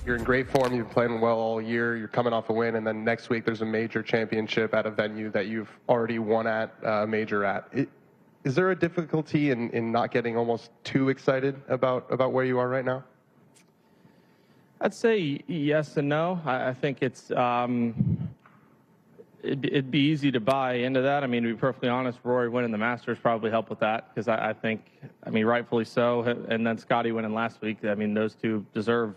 you're in great form. You've been playing well all year. You're coming off a win, and then next week there's a major championship at a venue that you've already won at, a major at. Is there a difficulty in not getting almost too excited about where you are right now? I'd say yes and no. I think it'd be easy to buy into that. I mean, to be perfectly honest, Rory winning the Masters probably helped with that because I think, rightfully so. And then Scotty winning last week. I mean, those two deserve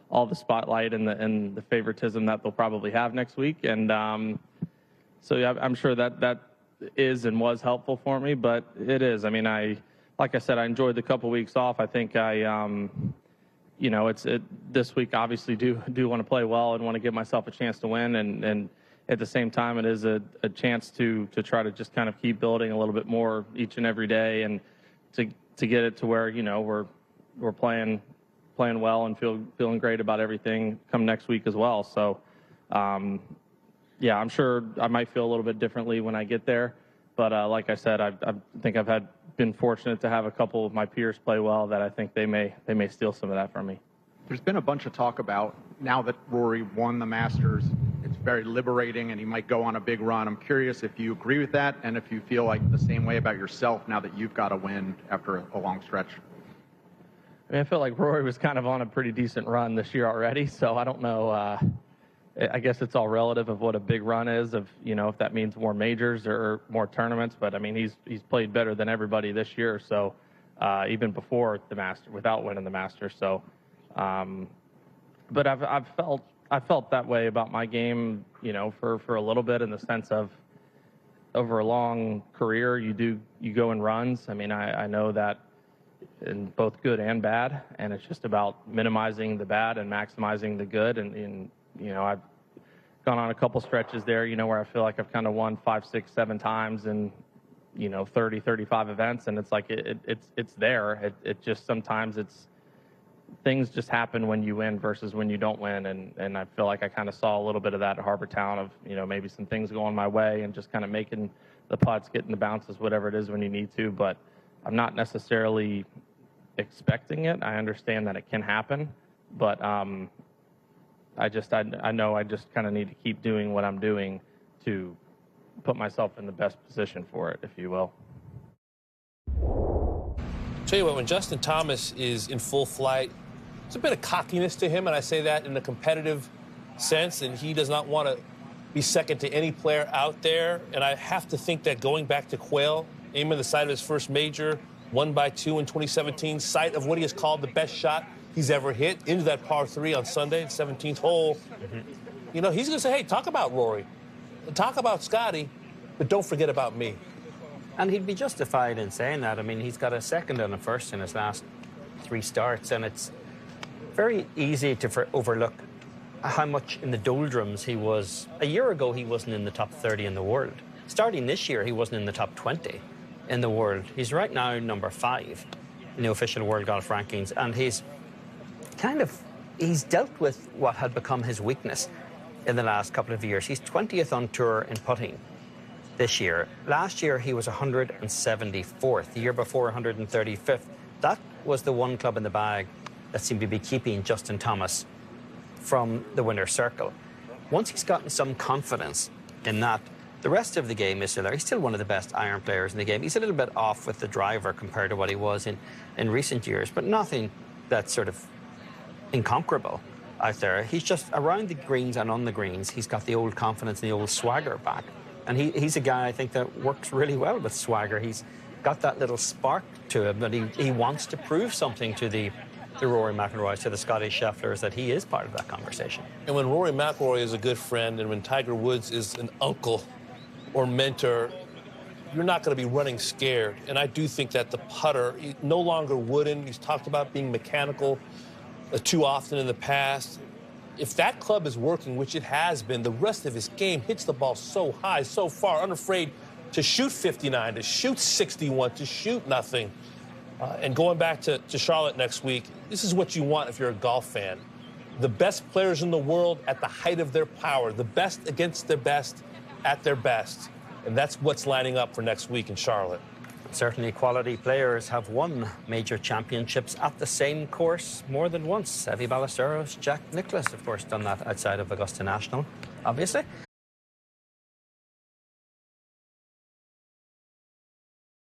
all the spotlight and the favoritism that they'll probably have next week. And so yeah, I'm sure that is and was helpful for me. But it is. I mean, like I said, I enjoyed the couple weeks off. I think this week obviously do want to play well and want to give myself a chance to win and at the same time, it is a chance to try to just kind of keep building a little bit more each and every day, and to get it to where we're playing well and feeling great about everything come next week as well. So, yeah, I'm sure I might feel a little bit differently when I get there, but like I said, I think I've been fortunate to have a couple of my peers play well that I think they may steal some of that from me. There's been a bunch of talk about now that Rory won the Masters, it's very liberating and he might go on a big run. I'm curious if you agree with that and if you feel like the same way about yourself now that you've got a win after a long stretch. I feel like Rory was kind of on a pretty decent run this year already, so I don't know. I guess it's all relative of what a big run is, of if that means more majors or more tournaments. But I mean, he's played better than everybody this year, so even before the Masters, without winning the Masters. So. But I felt that way about my game, for a little bit, in the sense of over a long career, you go in runs. I mean, I know that in both good and bad, and it's just about minimizing the bad and maximizing the good. And I've gone on a couple stretches there, where I feel like I've kind of won 5, 6, 7 times in 30, 35 events, and it's like it's there. It just sometimes things just happen when you win versus when you don't win, and I feel like I kind of saw a little bit of that at Harbour Town of maybe some things going my way and just kind of making the putts, getting the bounces, whatever it is when you need to. But I'm not necessarily expecting it. I understand that it can happen, but I know I just kind of need to keep doing what I'm doing to put myself in the best position for it, if you will. Tell you what, when Justin Thomas is in full flight, there's a bit of cockiness to him, and I say that in a competitive sense, and he does not want to be second to any player out there. And I have to think that going back to Quail, aiming the side of his first major, 1-2 in 2017, site of what he has called the best shot he's ever hit into that par 3 on Sunday, 17th hole. He's going to say, hey, talk about Rory, talk about Scotty, but don't forget about me. And he'd be justified in saying that. I mean, he's got a second and a first in his last 3 starts, and it's very easy to overlook how much in the doldrums he was. A year ago, he wasn't in the top 30 in the world. Starting this year, he wasn't in the top 20 in the world. He's right now number 5 in the official world golf rankings, and he's dealt with what had become his weakness in the last couple of years. He's 20th on tour in putting this year. Last year, he was 174th. The year before, 135th. That was the one club in the bag that seemed to be keeping Justin Thomas from the winner's circle. Once he's gotten some confidence in that, the rest of the game is still there. He's still one of the best iron players in the game. He's a little bit off with the driver compared to what he was in recent years, but nothing that's sort of inconquerable out there. He's just around the greens and on the greens. He's got the old confidence and the old swagger back. And he's a guy, I think, that works really well with swagger. He's got that little spark to him, but he wants to prove something to the Rory McIlroys, to the Scotty Schefflers, that he is part of that conversation. And when Rory McIlroy is a good friend and when Tiger Woods is an uncle or mentor, you're not going to be running scared. And I do think that the putter, no longer wooden. He's talked about being mechanical too often in the past. If that club is working, which it has been, the rest of his game hits the ball so high, so far, unafraid to shoot 59, to shoot 61, to shoot nothing. And going back to Charlotte next week, this is what you want if you're a golf fan. The best players in the world at the height of their power, the best against the best at their best. And that's what's lining up for next week in Charlotte. Certainly quality players have won major championships at the same course more than once. Seve Ballesteros, Jack Nicklaus, of course, done that outside of Augusta National, obviously.